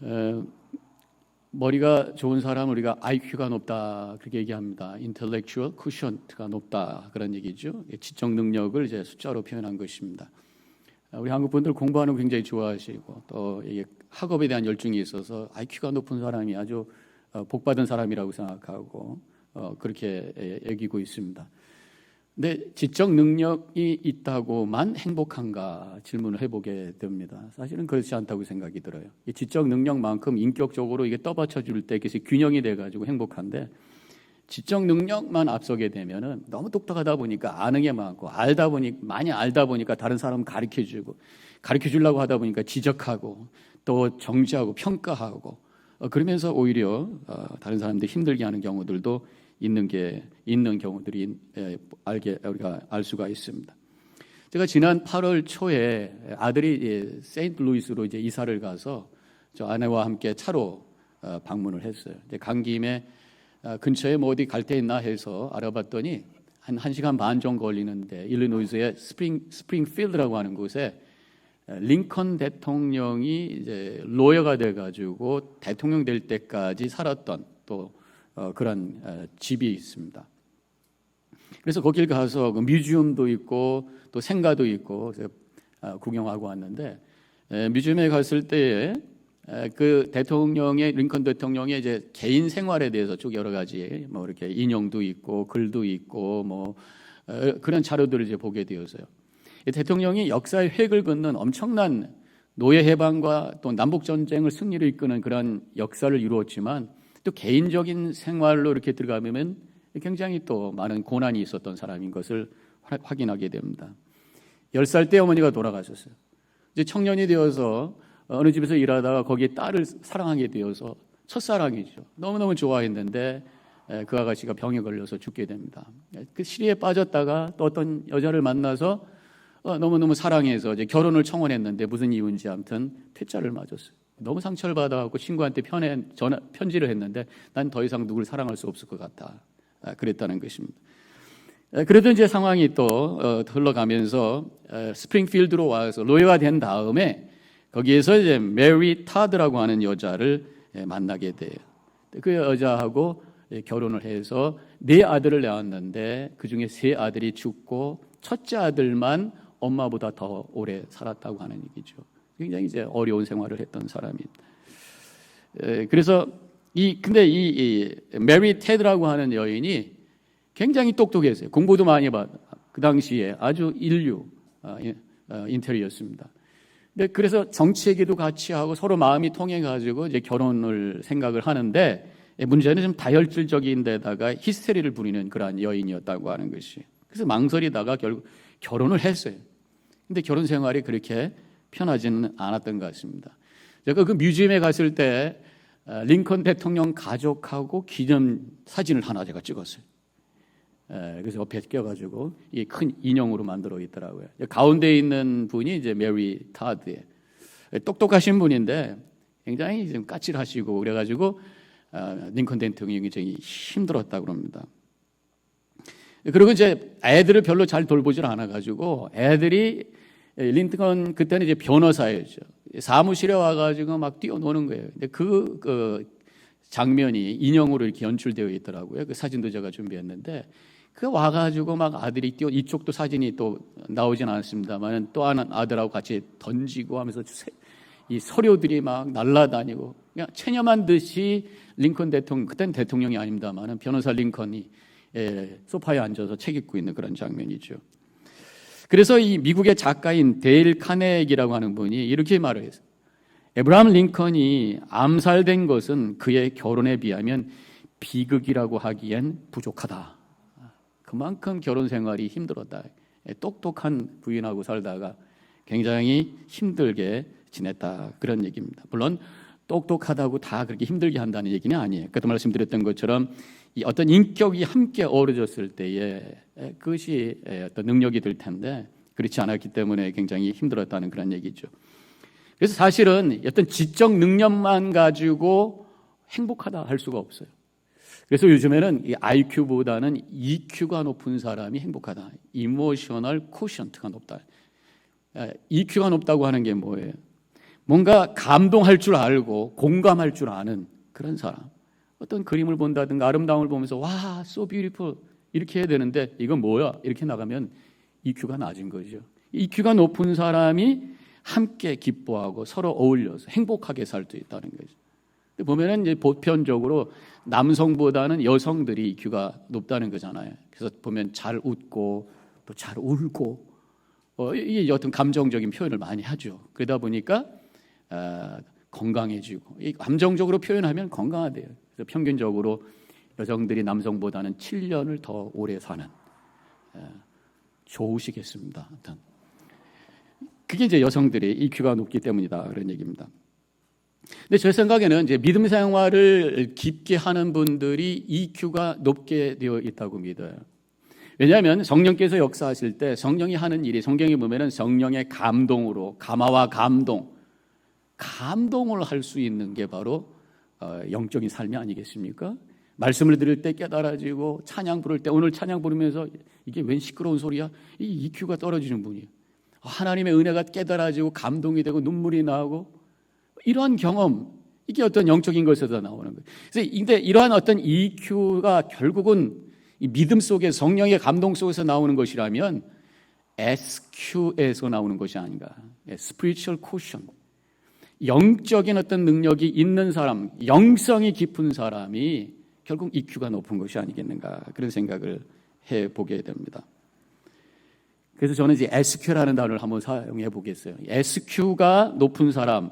에, 머리가 좋은 사람은 우리가 IQ가 높다 그렇게 얘기합니다. Intellectual quotient가 높다 그런 얘기죠. 지적 능력을 이제 숫자로 표현한 것입니다. 우리 한국 분들 공부하는 거 굉장히 좋아하시고 또 이게 학업에 대한 열중이 있어서 IQ가 높은 사람이 아주 복받은 사람이라고 생각하고 그렇게 여기고 있습니다. 근데 지적 능력이 있다고만 행복한가 질문을 해보게 됩니다. 사실은 그렇지 않다고 생각이 들어요. 이 지적 능력만큼 인격적으로 이게 떠받쳐 줄 때 그것이 균형이 돼가지고 행복한데, 지적 능력만 앞서게 되면은 너무 똑똑하다 보니까 아는 게 많고 많이 알다 보니까 다른 사람 가르쳐 주려고 하다 보니까 지적하고 또 정지하고 평가하고 그러면서 오히려 다른 사람들 힘들게 하는 경우들도 있는 경우들이 우리가 알 수가 있습니다. 제가 지난 8월 초에 아들이 세인트루이스로 이제 이사를 가서 저 아내와 함께 차로 방문을 했어요. 이제 간 김에 근처에 뭐 어디 갈 데 있나 해서 알아봤더니 한 1시간 반 정도 걸리는데 일리노이스의 스프링필드라고 하는 곳에 링컨 대통령이 이제 로여가 돼가지고 대통령 될 때까지 살았던 또 그런 집이 있습니다. 그래서 거길 가서 그 뮤지엄도 있고 또 생가도 있고 구경하고 왔는데, 뮤지엄에 갔을 때에 그 링컨 대통령의 이제 개인 생활에 대해서 쭉 여러 가지 뭐 이렇게 인형도 있고 글도 있고 뭐 그런 자료들을 이제 보게 되어서요. 대통령이 역사의 획을 긋는 엄청난 노예 해방과 또 남북 전쟁을 승리로 이끄는 그런 역사를 이루었지만, 또 개인적인 생활로 이렇게 들어가면 굉장히 또 많은 고난이 있었던 사람인 것을 확인하게 됩니다. 10살 때 어머니가 돌아가셨어요. 이제 청년이 되어서 어느 집에서 일하다가 거기에 딸을 사랑하게 되어서 첫사랑이죠. 너무너무 좋아했는데 그 아가씨가 병에 걸려서 죽게 됩니다. 그 시리에 빠졌다가 또 어떤 여자를 만나서 너무너무 사랑해서 이제 결혼을 청혼했는데 무슨 이유인지 아무튼 퇴짜를 맞았어요. 너무 상처를 받아갖고 친구한테 편지를 했는데 난 더 이상 누구를 사랑할 수 없을 것 같다. 그랬다는 것입니다. 그래도 이제 상황이 또 흘러가면서 스프링필드로 와서 로여가 된 다음에 거기에서 이제 메리 타드라고 하는 여자를 만나게 돼요. 그 여자하고 결혼을 해서 4아들을 낳았는데 그 중에 3아들이 죽고 첫째 아들만 엄마보다 더 오래 살았다고 하는 얘기죠. 굉장히 이제 어려운 생활을 했던 사람입니다. 그래서 근데 이 메리 테드라고 하는 여인이 굉장히 똑똑했어요. 공부도 많이 그 당시에 아주 인텔리였습니다. 그래서 정치 얘기도 같이 하고 서로 마음이 통해 가지고 이제 결혼을 생각을 하는데, 문제는 좀 다혈질적인 데다가 히스테리를 부리는 그러한 여인이었다고 하는 것이. 그래서 망설이다가 결국 결혼을 했어요. 근데 결혼 생활이 그렇게 편하지는 않았던 것 같습니다. 제가 그 뮤지엄에 갔을 때 링컨 대통령 가족하고 기념 사진을 하나 제가 찍었어요. 그래서 옆에 껴가지고 이 큰 인형으로 만들어 있더라고요. 가운데 있는 분이 이제 메리 타드예요. 똑똑하신 분인데 굉장히 좀 까칠하시고 그래가지고 링컨 대통령이 굉장히 힘들었다고 합니다. 그리고 이제 애들을 별로 잘 돌보질 않아가지고 애들이 링컨 그때는 이제 변호사였죠. 사무실에 와가지고 막 뛰어노는 거예요. 근데 그 장면이 인형으로 이렇게 연출되어 있더라고요. 그 사진도 제가 준비했는데 그 와가지고 막 아들이 이쪽도 사진이 또 나오진 않았습니다만 또 하나 아들하고 같이 던지고 하면서 이 서류들이 막 날아다니고 그냥 체념한 듯이 링컨 대통령, 그때는 대통령이 아닙니다만 변호사 링컨이 소파에 앉아서 책 읽고 있는 그런 장면이죠. 그래서 이 미국의 작가인 데일 카네기라고 하는 분이 이렇게 말을 했어요. 에브라함 링컨이 암살된 것은 그의 결혼에 비하면 비극이라고 하기엔 부족하다. 그만큼 결혼 생활이 힘들었다. 똑똑한 부인하고 살다가 굉장히 힘들게 지냈다. 그런 얘기입니다. 물론 똑똑하다고 다 그렇게 힘들게 한다는 얘기는 아니에요. 그때 말씀드렸던 것처럼 이 어떤 인격이 함께 어우러졌을 때에 그것이 어떤 능력이 될 텐데 그렇지 않았기 때문에 굉장히 힘들었다는 그런 얘기죠. 그래서 사실은 어떤 지적 능력만 가지고 행복하다 할 수가 없어요. 그래서 요즘에는 이 IQ보다는 EQ가 높은 사람이 행복하다. 이모셔널 코션트가 높다. EQ가 높다고 하는 게 뭐예요? 뭔가 감동할 줄 알고 공감할 줄 아는 그런 사람. 어떤 그림을 본다든가 아름다움을 보면서 와, so beautiful 이렇게 해야 되는데 이건 뭐야? 이렇게 나가면 EQ가 낮은 거죠. EQ가 높은 사람이 함께 기뻐하고 서로 어울려서 행복하게 살 수 있다는 거죠. 근데 보면은 이제 보편적으로 남성보다는 여성들이 EQ가 높다는 거잖아요. 그래서 보면 잘 웃고 또 잘 울고 이게 어떤 감정적인 표현을 많이 하죠. 그러다 보니까 건강해지고 이 감정적으로 표현하면 건강하대요. 그래서 평균적으로 여성들이 남성보다는 7년을 더 오래 사는 좋으시겠습니다. 일단 그게 이제 여성들의 EQ가 높기 때문이다 그런 얘기입니다. 근데 제 생각에는 이제 믿음 생활을 깊게 하는 분들이 EQ가 높게 되어 있다고 믿어요. 왜냐하면 성령께서 역사하실 때 성령이 하는 일이 성경에 보면은 성령의 감동으로 감화와 감동을 할 수 있는 게 바로 영적인 삶이 아니겠습니까? 말씀을 들을 때 깨달아지고 찬양 부를 때 오늘 찬양 부르면서 이게 웬 시끄러운 소리야? 이 EQ가 떨어지는 분이에요. 하나님의 은혜가 깨달아지고 감동이 되고 눈물이 나고 이러한 경험 이게 어떤 영적인 것에서 나오는 거예요. 그래서 근데 이러한 어떤 EQ가 결국은 이 믿음 속에 성령의 감동 속에서 나오는 것이라면 SQ에서 나오는 것이 아닌가. Spiritual quotient. 영적인 어떤 능력이 있는 사람, 영성이 깊은 사람이 결국 EQ가 높은 것이 아니겠는가 그런 생각을 해보게 됩니다. 그래서 저는 이제 SQ라는 단어를 한번 사용해 보겠어요. SQ가 높은 사람,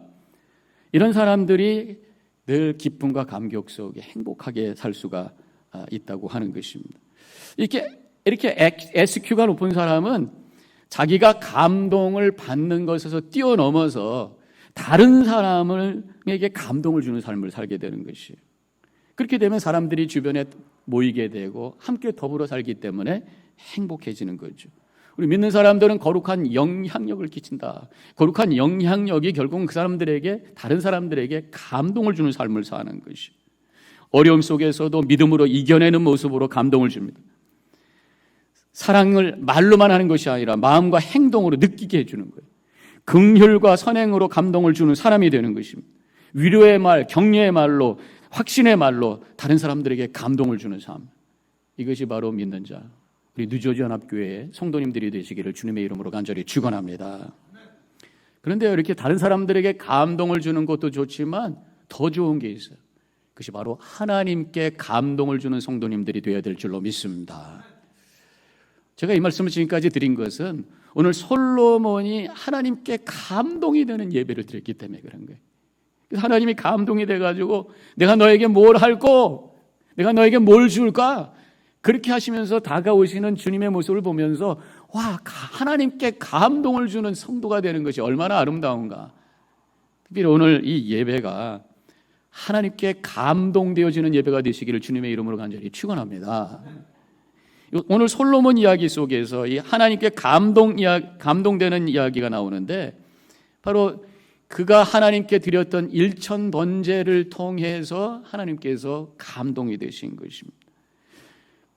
이런 사람들이 늘 기쁨과 감격 속에 행복하게 살 수가 있다고 하는 것입니다. 이렇게 SQ가 높은 사람은 자기가 감동을 받는 것에서 뛰어넘어서 다른 사람에게 감동을 주는 삶을 살게 되는 것이에요. 그렇게 되면 사람들이 주변에 모이게 되고 함께 더불어 살기 때문에 행복해지는 거죠. 우리 믿는 사람들은 거룩한 영향력을 끼친다. 거룩한 영향력이 결국은 그 사람들에게 다른 사람들에게 감동을 주는 삶을 사는 것이. 어려움 속에서도 믿음으로 이겨내는 모습으로 감동을 줍니다. 사랑을 말로만 하는 것이 아니라 마음과 행동으로 느끼게 해주는 거예요. 긍휼과 선행으로 감동을 주는 사람이 되는 것입니다. 위로의 말, 격려의 말로, 확신의 말로 다른 사람들에게 감동을 주는 삶. 이것이 바로 믿는 자. 우리 뉴저지연합교회의 성도님들이 되시기를 주님의 이름으로 간절히 축원합니다. 그런데 이렇게 다른 사람들에게 감동을 주는 것도 좋지만 더 좋은 게 있어요. 그것이 바로 하나님께 감동을 주는 성도님들이 되어야 될 줄로 믿습니다. 제가 이 말씀을 지금까지 드린 것은 오늘 솔로몬이 하나님께 감동이 되는 예배를 드렸기 때문에 그런 거예요. 하나님이 감동이 돼가지고 내가 너에게 뭘 할고 내가 너에게 뭘 줄까 그렇게 하시면서 다가오시는 주님의 모습을 보면서 와, 하나님께 감동을 주는 성도가 되는 것이 얼마나 아름다운가. 특별히 오늘 이 예배가 하나님께 감동되어지는 예배가 되시기를 주님의 이름으로 간절히 축원합니다. 오늘 솔로몬 이야기 속에서 이 하나님께 감동되는 이야기가 나오는데 바로 그가 하나님께 드렸던 일천 번제를 통해서 하나님께서 감동이 되신 것입니다.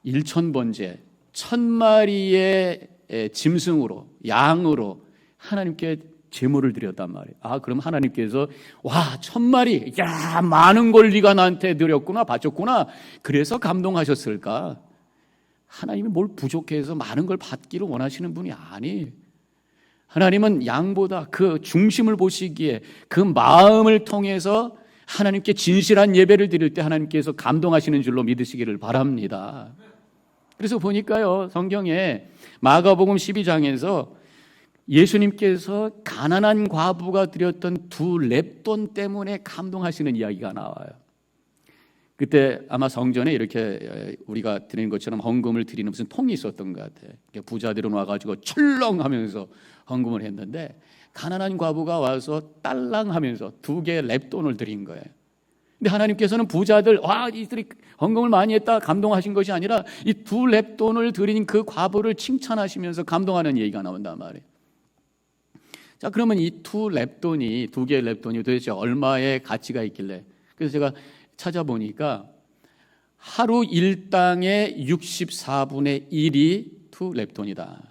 일천 번제, 1000마리의 짐승으로 양으로 하나님께 제물을 드렸단 말이에요. 그럼 하나님께서 1000마리, 야 많은 걸 네가 나한테 드렸구나, 바쳤구나. 그래서 감동하셨을까? 하나님이 뭘 부족해서 많은 걸 받기를 원하시는 분이 아니에요. 하나님은 양보다 그 중심을 보시기에 그 마음을 통해서 하나님께 진실한 예배를 드릴 때 하나님께서 감동하시는 줄로 믿으시기를 바랍니다. 그래서 보니까요, 성경에 마가복음 12장에서 예수님께서 가난한 과부가 드렸던 2렙돈 때문에 감동하시는 이야기가 나와요. 그때 아마 성전에 이렇게 우리가 드리는 것처럼 헌금을 드리는 무슨 통이 있었던 것 같아요. 부자들은 와가지고 철렁하면서 헌금을 했는데 가난한 과부가 와서 딸랑하면서 2개의 렙돈을 드린 거예요. 근데 하나님께서는 부자들 이들이 헌금을 많이 했다 감동하신 것이 아니라 이 2렙돈을 드린 그 과부를 칭찬하시면서 감동하는 얘기가 나온단 말이에요. 자, 그러면 이 2렙돈이 2개의 렙돈이 도대체 얼마의 가치가 있길래? 그래서 제가 찾아보니까 하루 일당의 64분의 1이 2렙돈이다.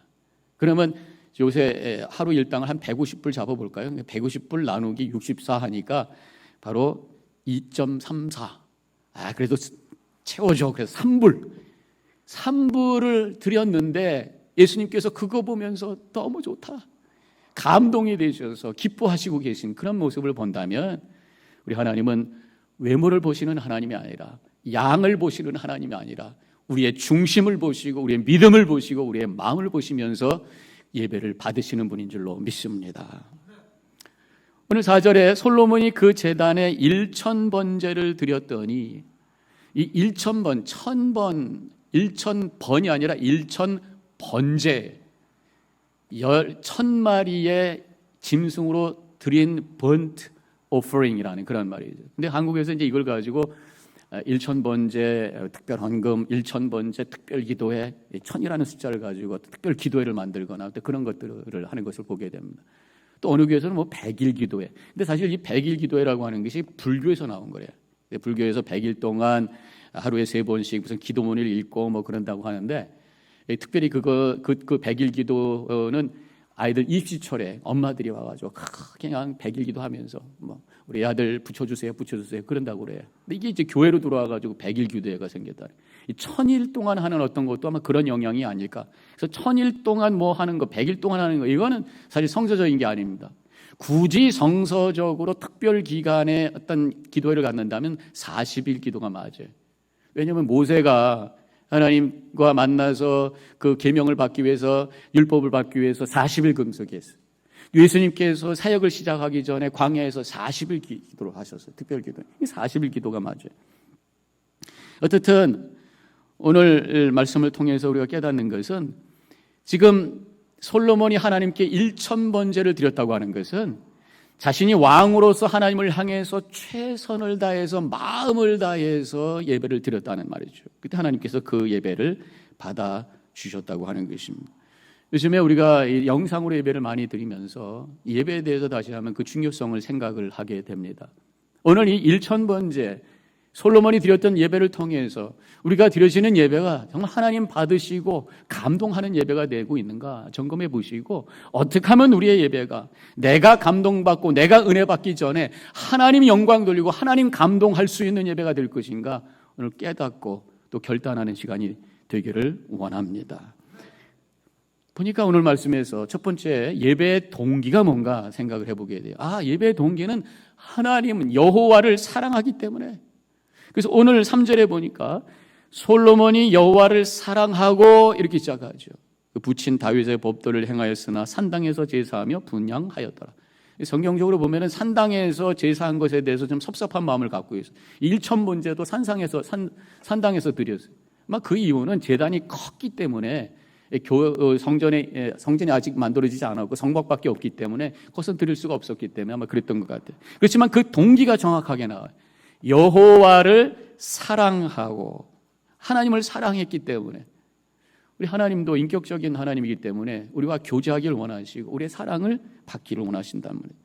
그러면 요새 하루 일당을 한 150불 잡아볼까요? 150불 나누기 64 하니까 바로 2.34. 그래도 채워줘. 그래서 3불을 드렸는데 예수님께서 그거 보면서 너무 좋다, 감동이 되셔서 기뻐하시고 계신 그런 모습을 본다면 우리 하나님은 외모를 보시는 하나님이 아니라, 양을 보시는 하나님이 아니라 우리의 중심을 보시고 우리의 믿음을 보시고 우리의 마음을 보시면서 예배를 받으시는 분인 줄로 믿습니다. 오늘 4절에 솔로몬이 그 제단에 1000번제를 드렸더니, 이 1000번, 1000번이 아니라 1000번제, 1000마리의 짐승으로 드린 burnt offering이라는 그런 말이죠. 근데 한국에서 이제 이걸 가지고 1000번제 특별 헌금, 1000번제 특별 기도회, 1000이라는 숫자를 가지고 특별 기도회를 만들거나 그런 것들을 하는 것을 보게 됩니다. 또 어느 교회에서는 100일 기도회. 근데 사실 이 100일 기도회라고 하는 것이 불교에서 나온 거래요. 불교에서 100일 동안 하루에 3번씩 무슨 기도문을 읽고 그런다고 하는데, 특별히 그 100일 기도는 아이들 입시철에 엄마들이 와가지고 그냥 100일 기도하면서 우리 아들 붙여주세요 그런다고 그래요. 근데 이게 이제 교회로 들어와가지고 100일 기도회가 생겼다. 이 1000일 동안 하는 어떤 것도 아마 그런 영향이 아닐까. 그래서 1000일 동안 하는 거, 100일 동안 하는 거, 이거는 사실 성서적인 게 아닙니다. 굳이 성서적으로 특별 기간에 어떤 기도회를 갖는다면 40일 기도가 맞아요. 왜냐하면 모세가 하나님과 만나서 그 계명을 받기 위해서, 율법을 받기 위해서 40일 금식했어요. 예수님께서 사역을 시작하기 전에 광야에서 40일 기도를 하셨어요. 특별 기도. 이 40일 기도가 맞아요. 어쨌든 오늘 말씀을 통해서 우리가 깨닫는 것은, 지금 솔로몬이 하나님께 1000번제를 드렸다고 하는 것은 자신이 왕으로서 하나님을 향해서 최선을 다해서, 마음을 다해서 예배를 드렸다는 말이죠. 그때 하나님께서 그 예배를 받아주셨다고 하는 것입니다. 요즘에 우리가 영상으로 예배를 많이 드리면서 예배에 대해서 다시 한번 그 중요성을 생각을 하게 됩니다. 오늘 이 1000번제 솔로몬이 드렸던 예배를 통해서 우리가 드려지는 예배가 정말 하나님 받으시고 감동하는 예배가 되고 있는가 점검해 보시고, 어떻게 하면 우리의 예배가 내가 감동받고 내가 은혜 받기 전에 하나님 영광 돌리고 하나님 감동할 수 있는 예배가 될 것인가, 오늘 깨닫고 또 결단하는 시간이 되기를 원합니다. 보니까 오늘 말씀에서 첫 번째 예배의 동기가 뭔가 생각을 해보게 돼요. 예배의 동기는 하나님 여호와를 사랑하기 때문에. 그래서 오늘 3절에 보니까 솔로몬이 여호와를 사랑하고 이렇게 시작하죠. 부친 다윗의 법도를 행하였으나 산당에서 제사하며 분향하였더라. 성경적으로 보면은 산당에서 제사한 것에 대해서 좀 섭섭한 마음을 갖고 있어요. 1000번제도 산당에서 드렸어요. 그 이유는 제단이 컸기 때문에, 성전이 아직 만들어지지 않았고 성막밖에 없기 때문에 그것은 드릴 수가 없었기 때문에 아마 그랬던 것 같아요. 그렇지만 그 동기가 정확하게 나와요. 여호와를 사랑하고, 하나님을 사랑했기 때문에. 우리 하나님도 인격적인 하나님이기 때문에 우리와 교제하기를 원하시고 우리의 사랑을 받기를 원하신단 말이에요.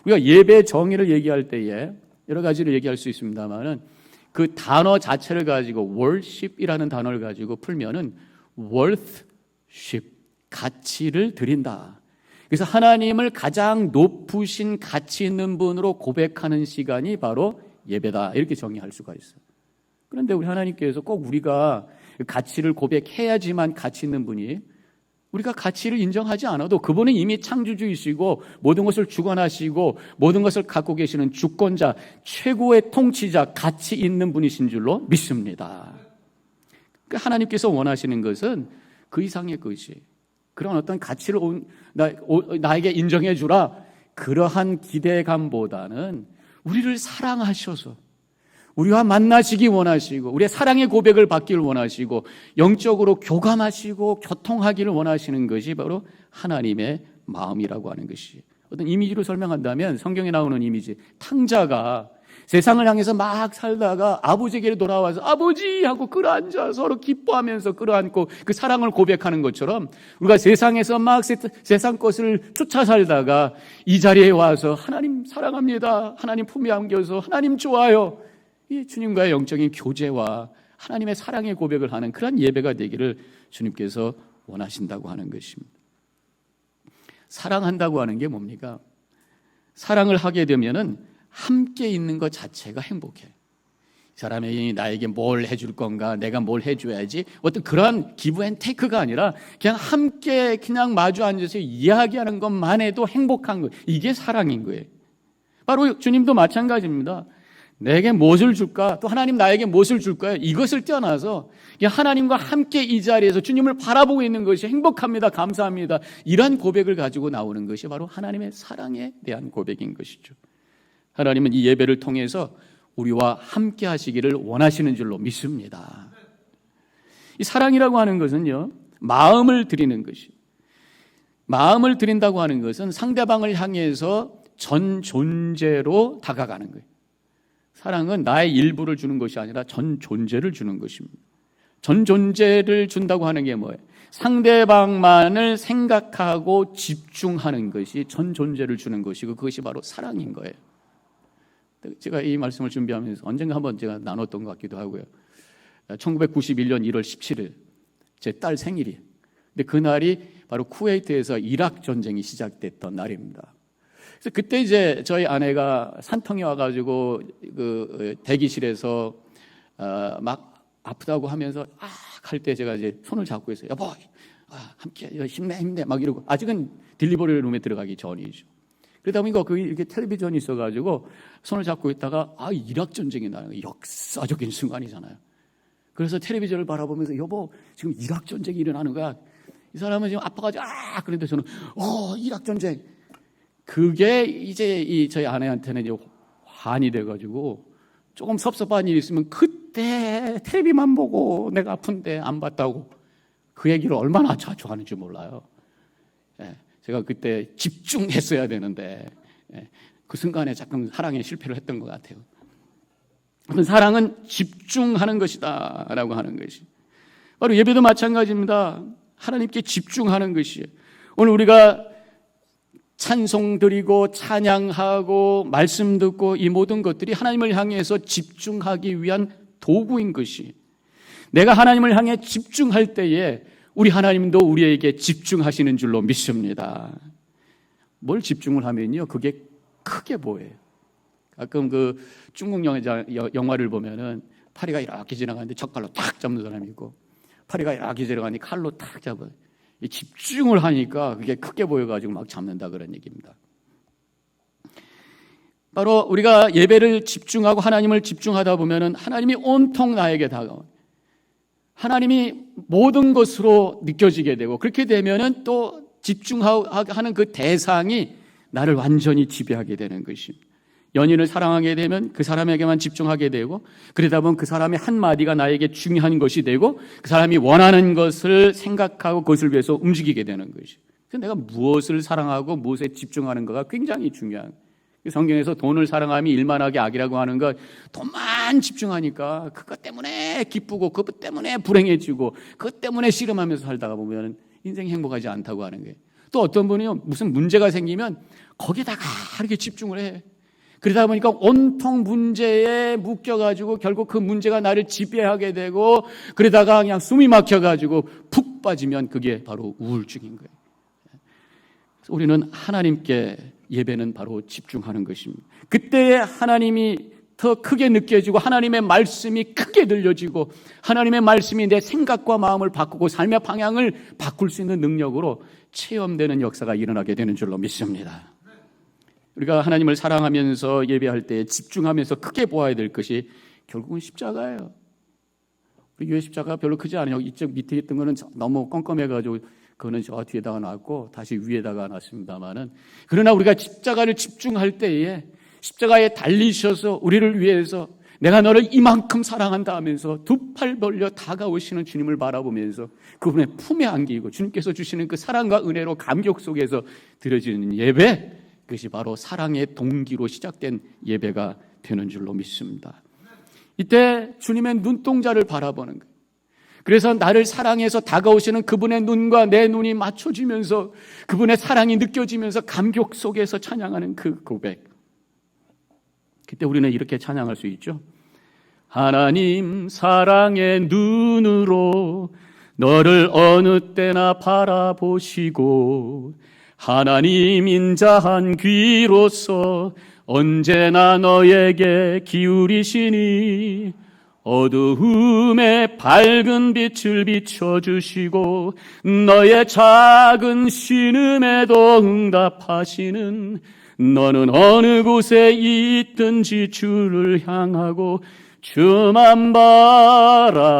우리가 예배 정의를 얘기할 때에 여러 가지를 얘기할 수 있습니다만은, 그 단어 자체를 가지고 worship이라는 단어를 가지고 풀면은 worthship, 가치를 드린다. 그래서 하나님을 가장 높으신 가치 있는 분으로 고백하는 시간이 바로 예배다, 이렇게 정의할 수가 있어요. 그런데 우리 하나님께서 꼭 우리가 가치를 고백해야지만 가치 있는 분이, 우리가 가치를 인정하지 않아도 그분은 이미 창조주이시고 모든 것을 주관하시고 모든 것을 갖고 계시는 주권자, 최고의 통치자, 가치 있는 분이신 줄로 믿습니다. 그러니까 하나님께서 원하시는 것은 그 이상의 것이, 그런 어떤 가치를 나에게 인정해 주라, 그러한 기대감보다는 우리를 사랑하셔서 우리와 만나시기 원하시고 우리의 사랑의 고백을 받기를 원하시고 영적으로 교감하시고 교통하기를 원하시는 것이 바로 하나님의 마음이라고 하는 것이, 어떤 이미지로 설명한다면 성경에 나오는 이미지, 탕자가 세상을 향해서 막 살다가 아버지에게 돌아와서 아버지 하고 끌어앉아 서로 기뻐하면서 끌어안고 그 사랑을 고백하는 것처럼, 우리가 세상에서 막 세상 것을 쫓아 살다가 이 자리에 와서 하나님 사랑합니다, 하나님 품에 안겨서 하나님 좋아요, 이 주님과의 영적인 교제와 하나님의 사랑의 고백을 하는 그런 예배가 되기를 주님께서 원하신다고 하는 것입니다. 사랑한다고 하는 게 뭡니까? 사랑을 하게 되면은 함께 있는 것 자체가 행복해. 이 사람이 나에게 뭘 해줄 건가, 내가 뭘 해줘야지, 어떤 그런 기브 앤 테이크가 아니라 그냥 함께 그냥 마주 앉아서 이야기하는 것만 해도 행복한 거예요. 이게 사랑인 거예요. 바로 주님도 마찬가지입니다. 내게 무엇을 줄까? 또 하나님 나에게 무엇을 줄까요? 이것을 떠나서 하나님과 함께 이 자리에서 주님을 바라보고 있는 것이 행복합니다. 감사합니다. 이런 고백을 가지고 나오는 것이 바로 하나님의 사랑에 대한 고백인 것이죠. 하나님은 이 예배를 통해서 우리와 함께 하시기를 원하시는 줄로 믿습니다. 이 사랑이라고 하는 것은요, 마음을 드리는 것이, 마음을 드린다고 하는 것은 상대방을 향해서 전 존재로 다가가는 거예요. 사랑은 나의 일부를 주는 것이 아니라 전 존재를 주는 것입니다. 전 존재를 준다고 하는 게 뭐예요? 상대방만을 생각하고 집중하는 것이 전 존재를 주는 것이고, 그것이 바로 사랑인 거예요. 제가 이 말씀을 준비하면서 언젠가 한번 제가 나눴던 것 같기도 하고요. 1991년 1월 17일 제 딸 생일이에요. 근데 그날이 바로 쿠웨이트에서 이락 전쟁이 시작됐던 날입니다. 그래서 그때 이제 저희 아내가 산통이 와가지고 그 대기실에서 막 아프다고 하면서 할 때 제가 이제 손을 잡고 있어요. 여보, 함께 힘내 막 이러고, 아직은 딜리버리 룸에 들어가기 전이죠. 그러다 보니까 그 이렇게 텔레비전이 있어가지고 손을 잡고 있다가 이락 전쟁이 나요. 역사적인 순간이잖아요. 그래서 텔레비전을 바라보면서 여보, 지금 이락 전쟁이 일어나는 거야. 이 사람은 지금 아파가지고 그런데 저는 이락 전쟁. 그게 이제 저희 아내한테는 이제 환이 돼가지고 조금 섭섭한 일이 있으면 그때 텔레비만 보고 내가 아픈데 안 봤다고 그 얘기를 얼마나 자주 하는지 몰라요. 제가 그때 집중했어야 되는데 그 순간에 잠깐 사랑에 실패를 했던 것 같아요. 사랑은 집중하는 것이다 라고 하는 것이, 바로 예배도 마찬가지입니다. 하나님께 집중하는 것이에요. 오늘 우리가 찬송 드리고 찬양하고 말씀 듣고 이 모든 것들이 하나님을 향해서 집중하기 위한 도구인 것이, 내가 하나님을 향해 집중할 때에 우리 하나님도 우리에게 집중하시는 줄로 믿습니다. 뭘 집중을 하면요, 그게 크게 보여요. 가끔 그 중국 영화를 보면은 파리가 이렇게 지나가는데 젓갈로 탁 잡는 사람이 있고, 파리가 이렇게 지나가니 칼로 탁 잡아요. 이 집중을 하니까 그게 크게 보여가지고 막 잡는다, 그런 얘기입니다. 바로 우리가 예배를 집중하고 하나님을 집중하다 보면은 하나님이 온통 나에게 다가와요. 하나님이 모든 것으로 느껴지게 되고, 그렇게 되면은 또 집중하는 그 대상이 나를 완전히 지배하게 되는 것입니다. 연인을 사랑하게 되면 그 사람에게만 집중하게 되고, 그러다 보면 그 사람의 한마디가 나에게 중요한 것이 되고, 그 사람이 원하는 것을 생각하고 그것을 위해서 움직이게 되는 것이죠. 그래서 내가 무엇을 사랑하고 무엇에 집중하는 거가 굉장히 중요한, 성경에서 돈을 사랑함이 일만하게 악이라고 하는 것, 돈만 집중하니까 그것 때문에 기쁘고 그것 때문에 불행해지고 그것 때문에 씨름하면서 살다가 보면 인생이 행복하지 않다고 하는 거예요. 또 어떤 분이요, 무슨 문제가 생기면 거기다가 이렇게 집중을 해. 그러다 보니까 온통 문제에 묶여가지고 결국 그 문제가 나를 지배하게 되고, 그러다가 그냥 숨이 막혀가지고 푹 빠지면 그게 바로 우울증인 거예요. 그래서 우리는 하나님께 예배는 바로 집중하는 것입니다. 그때 하나님이 더 크게 느껴지고, 하나님의 말씀이 크게 들려지고, 하나님의 말씀이 내 생각과 마음을 바꾸고 삶의 방향을 바꿀 수 있는 능력으로 체험되는 역사가 일어나게 되는 줄로 믿습니다. 우리가 하나님을 사랑하면서 예배할 때 집중하면서 크게 보아야 될 것이 결국은 십자가예요. 우리 교회 십자가 별로 크지 않아요. 이쪽 밑에 있던 거는 너무 껌껌해가지고 그거는 저 뒤에다가 놨고 다시 위에다가 놨습니다만은, 그러나 우리가 십자가를 집중할 때에 십자가에 달리셔서 우리를 위해서 내가 너를 이만큼 사랑한다 하면서 두 팔 벌려 다가오시는 주님을 바라보면서 그분의 품에 안기고 주님께서 주시는 그 사랑과 은혜로 감격 속에서 드려지는 예배, 그것이 바로 사랑의 동기로 시작된 예배가 되는 줄로 믿습니다. 이때 주님의 눈동자를 바라보는 거예요. 그래서 나를 사랑해서 다가오시는 그분의 눈과 내 눈이 맞춰지면서 그분의 사랑이 느껴지면서 감격 속에서 찬양하는 그 고백, 그때 우리는 이렇게 찬양할 수 있죠. 하나님 사랑의 눈으로 너를 어느 때나 바라보시고, 하나님 인자한 귀로서 언제나 너에게 기울이시니 어두움에 밝은 빛을 비춰주시고 너의 작은 신음에도 응답하시는, 너는 어느 곳에 있든지 주를 향하고 주만 바라볼지라.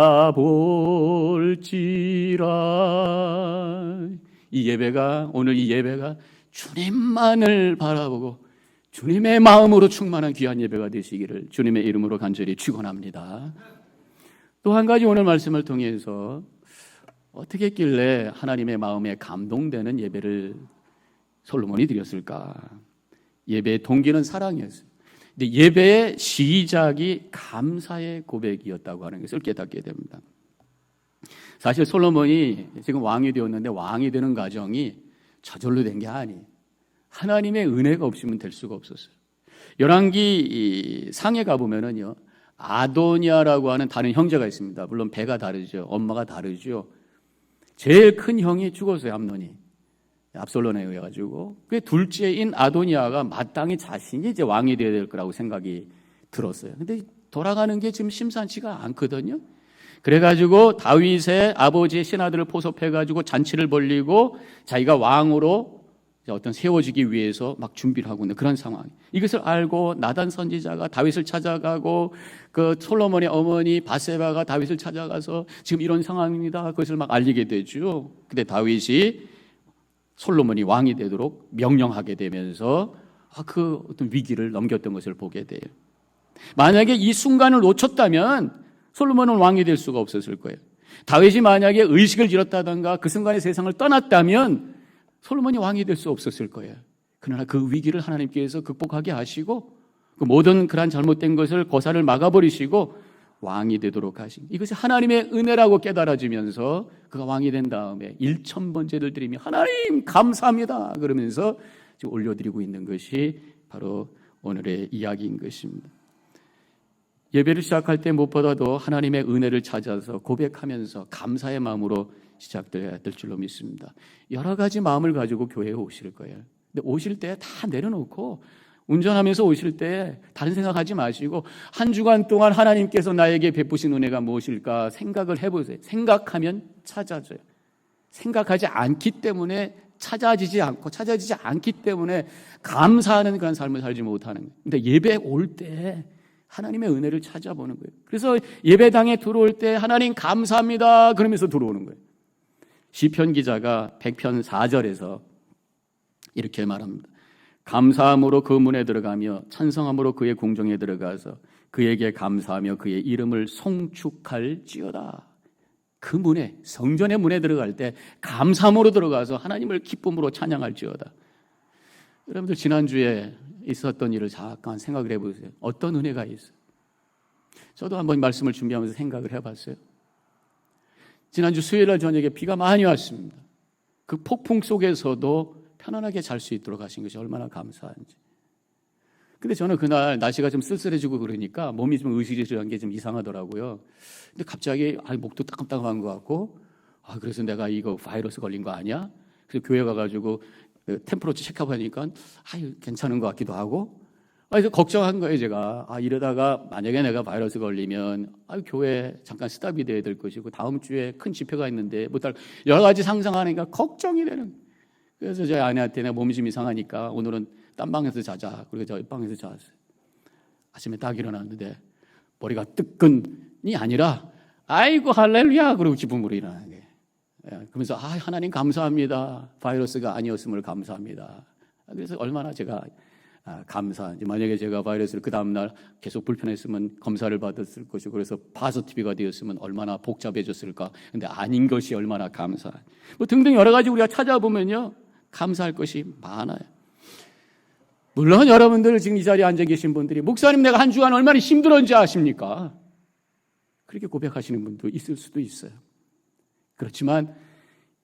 오늘 이 예배가 주님만을 바라보고 주님의 마음으로 충만한 귀한 예배가 되시기를 주님의 이름으로 간절히 축원합니다. 또 한 가지 오늘 말씀을 통해서 어떻게 했길래 하나님의 마음에 감동되는 예배를 솔로몬이 드렸을까? 예배의 동기는 사랑이었어요. 근데 예배의 시작이 감사의 고백이었다고 하는 것을 깨닫게 됩니다. 사실 솔로몬이 지금 왕이 되었는데 왕이 되는 과정이 저절로 된 게 아니에요. 하나님의 은혜가 없으면 될 수가 없었어요. 열왕기 상에 가보면은요, 아도니아라고 하는 다른 형제가 있습니다. 물론 배가 다르죠. 엄마가 다르죠. 제일 큰 형이 죽었어요, 암논이. 압살롬에 의해가지고. 그 둘째인 아도니아가 마땅히 자신이 이제 왕이 되어야 될 거라고 생각이 들었어요. 근데 돌아가는 게 지금 심상치가 않거든요. 그래가지고 다윗의 아버지의 신하들을 포섭해가지고 잔치를 벌리고 자기가 왕으로 어떤 세워지기 위해서 막 준비를 하고 있는 그런 상황. 이것을 알고 나단 선지자가 다윗을 찾아가고 그 솔로몬의 어머니 바세바가 다윗을 찾아가서 지금 이런 상황입니다. 그것을 막 알리게 되죠. 근데 다윗이 솔로몬이 왕이 되도록 명령하게 되면서 그 어떤 위기를 넘겼던 것을 보게 돼요. 만약에 이 순간을 놓쳤다면 솔로몬은 왕이 될 수가 없었을 거예요. 다윗이 만약에 의식을 잃었다던가 그 순간에 세상을 떠났다면 솔로몬이 왕이 될 수 없었을 거예요. 그러나 그 위기를 하나님께서 극복하게 하시고 그 모든 그러한 잘못된 것을 고사를 막아버리시고 왕이 되도록 하신, 이것이 하나님의 은혜라고 깨달아지면서 그가 왕이 된 다음에 1000번째를 드리며 하나님 감사합니다 그러면서 지금 올려드리고 있는 것이 바로 오늘의 이야기인 것입니다. 예배를 시작할 때 무엇보다도 하나님의 은혜를 찾아서 고백하면서 감사의 마음으로 시작돼야 될 줄로 믿습니다. 여러 가지 마음을 가지고 교회에 오실 거예요. 근데 오실 때 다 내려놓고 운전하면서 오실 때 다른 생각하지 마시고 한 주간 동안 하나님께서 나에게 베푸신 은혜가 무엇일까 생각을 해보세요. 생각하면 찾아져요. 생각하지 않기 때문에 찾아지지 않기 때문에 감사하는 그런 삶을 살지 못하는 거예요. 근데 예배 올 때 하나님의 은혜를 찾아보는 거예요. 그래서 예배당에 들어올 때 하나님 감사합니다 그러면서 들어오는 거예요. 시편 기자가 100편 4절에서 이렇게 말합니다. 감사함으로 그 문에 들어가며 찬성함으로 그의 궁정에 들어가서 그에게 감사하며 그의 이름을 송축할지어다. 그 문에, 성전의 문에 들어갈 때 감사함으로 들어가서 하나님을 기쁨으로 찬양할지어다. 여러분들 지난주에 있었던 일을 잠깐 생각을 해보세요. 어떤 은혜가 있어요? 저도 한번 말씀을 준비하면서 생각을 해봤어요. 지난주 수요일날 저녁에 비가 많이 왔습니다. 그 폭풍 속에서도 편안하게 잘 수 있도록 하신 것이 얼마나 감사한지. 근데 저는 그날 날씨가 좀 쓸쓸해지고 그러니까 몸이 좀 으시리시한 게 좀 이상하더라고요. 근데 갑자기 목도 따끔따끔한 것 같고 그래서 내가 이거 바이러스 걸린 거 아니야? 그래서 교회 가가지고 템퍼러처 체크하니까 괜찮은 것 같기도 하고 그래서 걱정한 거예요. 제가 이러다가 만약에 내가 바이러스 걸리면 교회 잠깐 스탑이 돼야 될 것이고 다음 주에 큰 집회가 있는데 못할 여러 가지 상상하니까 걱정이 되는 거예요. 그래서 저희 아내한테 내가 몸이 좀 이상하니까 오늘은 딴 방에서 자자. 그리고 저희 방에서 잤어요. 아침에 딱 일어났는데 머리가 뜨끈이 아니라 아이고 할렐루야 그러고 기쁨으로 일어나는 거예요. 그러면서 하나님 감사합니다. 바이러스가 아니었음을 감사합니다. 그래서 얼마나 제가 감사한지. 만약에 제가 바이러스를 그 다음날 계속 불편했으면 검사를 받았을 것이고 그래서 파서티비가 되었으면 얼마나 복잡해졌을까. 근데 아닌 것이 얼마나 감사한. 등등 여러 가지 우리가 찾아보면요 감사할 것이 많아요. 물론 여러분들 지금 이 자리에 앉아 계신 분들이 목사님 내가 한 주간 얼마나 힘들었는지 아십니까? 그렇게 고백하시는 분도 있을 수도 있어요. 그렇지만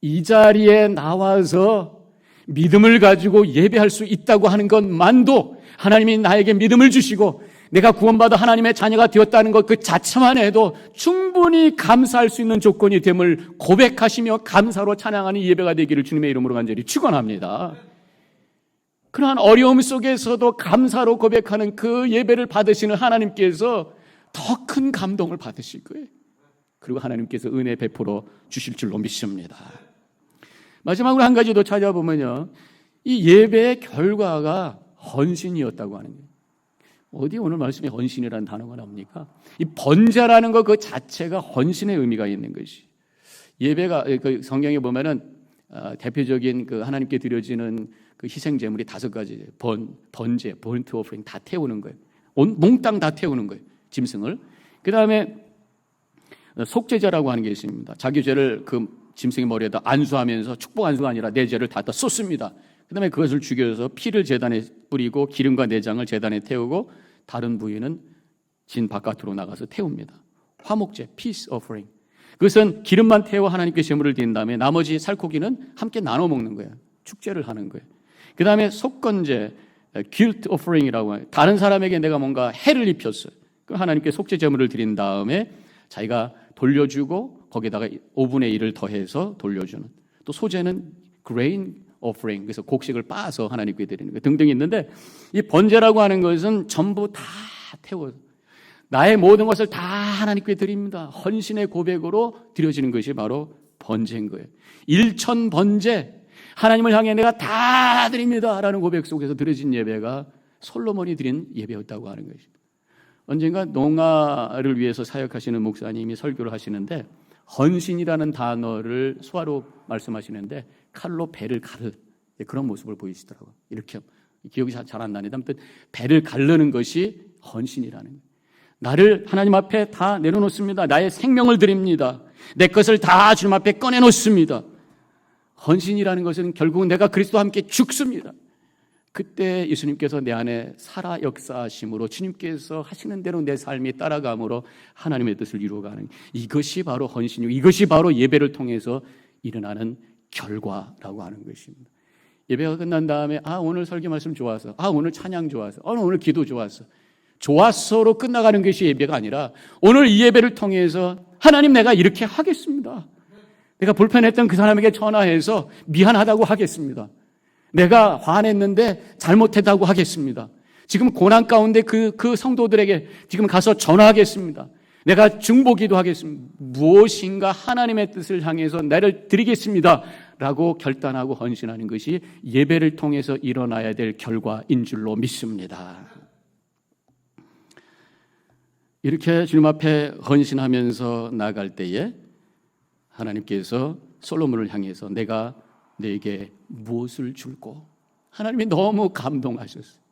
이 자리에 나와서 믿음을 가지고 예배할 수 있다고 하는 것만도 하나님이 나에게 믿음을 주시고 내가 구원받아 하나님의 자녀가 되었다는 것 그 자체만 해도 충분히 감사할 수 있는 조건이 됨을 고백하시며 감사로 찬양하는 예배가 되기를 주님의 이름으로 간절히 축원합니다. 그러한 어려움 속에서도 감사로 고백하는 그 예배를 받으시는 하나님께서 더 큰 감동을 받으실 거예요. 그리고 하나님께서 은혜 베풀어 주실 줄로 믿습니다. 마지막으로 한 가지 더 찾아보면요, 이 예배의 결과가 헌신이었다고 하는 거예요. 어디 오늘 말씀에 헌신이라는 단어가 나옵니까? 이 번제라는 것 그 자체가 헌신의 의미가 있는 것이. 예배가 그 성경에 보면은 대표적인 그 하나님께 드려지는 그 희생 제물이 5가지. 번제, 번트 오퍼링 다 태우는 거예요. 몽땅 다 태우는 거예요. 짐승을. 그다음에 속죄제라고 하는 게 있습니다. 자기 죄를 그 짐승의 머리에다 안수하면서 축복 안수가 아니라 내 죄를 다 쏟습니다. 그다음에 그것을 죽여서 피를 제단에 뿌리고 기름과 내장을 제단에 태우고 다른 부위는 진 바깥으로 나가서 태웁니다. 화목제, peace offering. 그것은 기름만 태워 하나님께 제물을 드린 다음에 나머지 살코기는 함께 나눠 먹는 거예요. 축제를 하는 거예요. 그 다음에 속건제, guilt offering이라고 해요. 다른 사람에게 내가 뭔가 해를 입혔어요. 그럼 하나님께 속죄 제물을 드린 다음에 자기가 돌려주고 거기다가 5분의 1을 더해서 돌려주는. 또 소제는 grain offering, 그래서 곡식을 빻아서 하나님께 드리는 거 등등 있는데, 이 번제라고 하는 것은 전부 다 태워 나의 모든 것을 다 하나님께 드립니다. 헌신의 고백으로 드려지는 것이 바로 번제인 거예요. 일천 번제, 하나님을 향해 내가 다 드립니다 라는 고백 속에서 드려진 예배가 솔로몬이 드린 예배였다고 하는 것입니다. 언젠가 농아를 위해서 사역하시는 목사님이 설교를 하시는데 헌신이라는 단어를 수화로 말씀하시는데 칼로 배를 가르, 그런 모습을 보이시더라고요. 이렇게 기억이 잘 안 나는데 아무튼 배를 가르는 것이 헌신이라는 거예요. 나를 하나님 앞에 다 내려놓습니다. 나의 생명을 드립니다. 내 것을 다 주님 앞에 꺼내놓습니다. 헌신이라는 것은 결국은 내가 그리스도와 함께 죽습니다. 그때 예수님께서 내 안에 살아 역사하심으로 주님께서 하시는 대로 내 삶이 따라감으로 하나님의 뜻을 이루어가는, 이것이 바로 헌신이고 이것이 바로 예배를 통해서 일어나는 결과라고 하는 것입니다. 예배가 끝난 다음에 오늘 설교 말씀 좋아서, 오늘 찬양 좋아서, 오늘 기도 좋았어, 좋았어로 끝나가는 것이 예배가 아니라 오늘 이 예배를 통해서 하나님 내가 이렇게 하겠습니다. 내가 불편했던 그 사람에게 전화해서 미안하다고 하겠습니다. 내가 화냈는데 잘못했다고 하겠습니다. 지금 고난 가운데 그 성도들에게 지금 가서 전화하겠습니다. 내가 중보기도 하겠습니다. 무엇인가 하나님의 뜻을 향해서 나를 드리겠습니다 라고 결단하고 헌신하는 것이 예배를 통해서 일어나야 될 결과인 줄로 믿습니다. 이렇게 주님 앞에 헌신하면서 나아갈 때에 하나님께서 솔로몬을 향해서 내가 내게 무엇을 줄고, 하나님이 너무 감동하셨어요.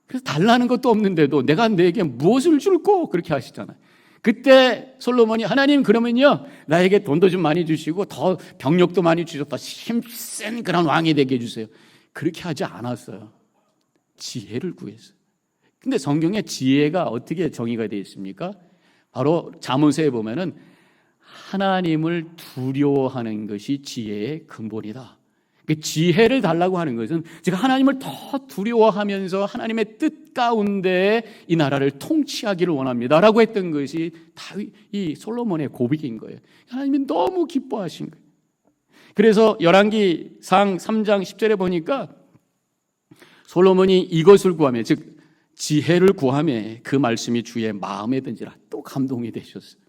그래서 달라는 것도 없는데도 내가 내게 무엇을 줄고 그렇게 하시잖아요. 그때 솔로몬이 하나님 그러면요 나에게 돈도 좀 많이 주시고 더 병력도 많이 주셨다, 힘센 그런 왕이 되게 해주세요. 그렇게 하지 않았어요. 지혜를 구했어요. 근데 성경에 지혜가 어떻게 정의가 되어 있습니까? 바로 잠언서에 보면은 하나님을 두려워하는 것이 지혜의 근본이다. 지혜를 달라고 하는 것은 제가 하나님을 더 두려워하면서 하나님의 뜻 가운데 이 나라를 통치하기를 원합니다 라고 했던 것이 이 솔로몬의 고백인 거예요. 하나님이 너무 기뻐하신 거예요. 그래서 열왕기상 3장 10절에 보니까 솔로몬이 이것을 구하며, 즉 지혜를 구하며 그 말씀이 주의 마음에 든지라, 또 감동이 되셨어요.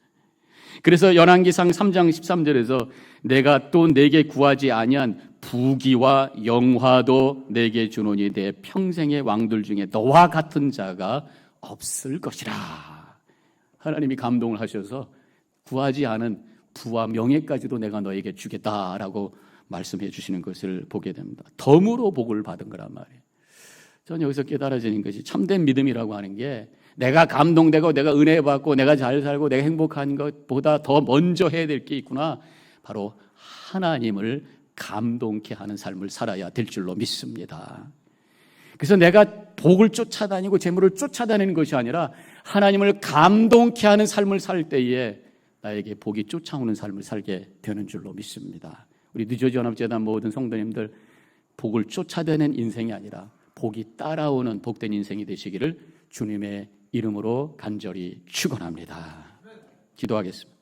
그래서 열왕기상 3장 13절에서 내가 또 내게 구하지 아니한 부귀와 영화도 내게 주노니 내 평생의 왕들 중에 너와 같은 자가 없을 것이라. 하나님이 감동을 하셔서 구하지 않은 부와 명예까지도 내가 너에게 주겠다라고 말씀해 주시는 것을 보게 됩니다. 덤으로 복을 받은 거란 말이에요. 저는 여기서 깨달아지는 것이 참된 믿음이라고 하는 게 내가 감동되고 내가 은혜 받고 내가 잘 살고 내가 행복한 것보다 더 먼저 해야 될 게 있구나. 바로 하나님을 감동케 하는 삶을 살아야 될 줄로 믿습니다. 그래서 내가 복을 쫓아다니고 재물을 쫓아다니는 것이 아니라 하나님을 감동케 하는 삶을 살 때에 나에게 복이 쫓아오는 삶을 살게 되는 줄로 믿습니다. 우리 뉴저지연합재단 모든 성도님들, 복을 쫓아다니는 인생이 아니라 복이 따라오는 복된 인생이 되시기를 주님의 이름으로 간절히 축원합니다. 기도하겠습니다.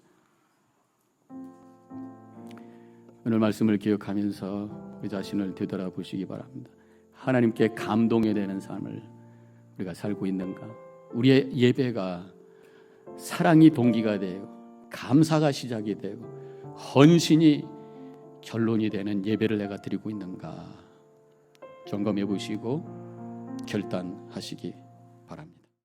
오늘 말씀을 기억하면서 우리 자신을 되돌아보시기 바랍니다. 하나님께 감동이 되는 삶을 우리가 살고 있는가? 우리의 예배가 사랑이 동기가 되고 감사가 시작이 되고 헌신이 결론이 되는 예배를 내가 드리고 있는가? 점검해 보시고 결단하시기